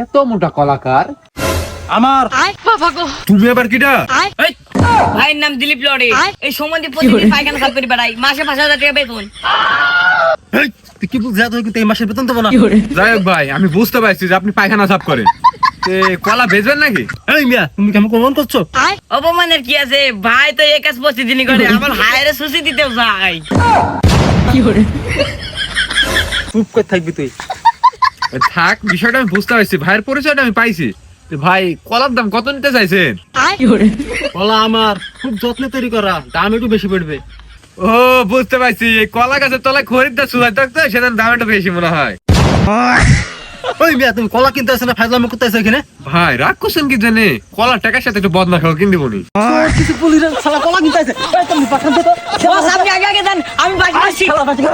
এত মোটা কলাকার আমার বাবা গো তুমি আবার কিটা? এই, ভাইয়ের নাম দিলীপ লড়ে। এই সম্বন্ধে প্রতিদিন পায়খানা সাফ করে বেড়াই, মাসে 5,000 টাকা বেতন। এই, তুই কি বুঝা তুই কিন্তু এই মাসের বেতন দেবো না? যাই হোক ভাই, আমি বুঝতে পারছি যে আপনি পায়খানা সাফ করেন। কলা বেচবেন নাকি? এই মিয়া, তুমি কেমন কমন করছো? অপমানের কি আছে, ভাই তো এই কাজ প্রতিদিনই করে, আমার হায়রে সুশি দিতেও যায়। চুপ করে থাকবি তুই। থাক, বিষয়টা আমি বুঝতে পারছি, ভাইয়ের পরিচয়টা আমি পাইছি। তো ভাই, কলার দাম কত নিতে চাইছেন? কলা আমার খুব যত্নে তৈরি করা, দাম একটু বেশি পড়বে। ও বুঝতে পারছি, এই কলা গাছের তলায় খরিদ্দার সুলাই থাকতো, সেটার দাম একটু বেশি মনে হয়। ওই মিয়া, তুমি কলা কিনতে আসো না, ফাজলামি করতে আসো এখানে? ভাই রাগ করছেন কি জানে, কলার টাকার সাথে একটু বদনা খাওয়া কিনতে বলি। কিছু বলি না, শালা কলা কিনতে আসে। এই, তুমি পাঠান তো। বস, আপনি আগে আগে যান, আমি বাড়ি আসছি। শালা বাচ্চা।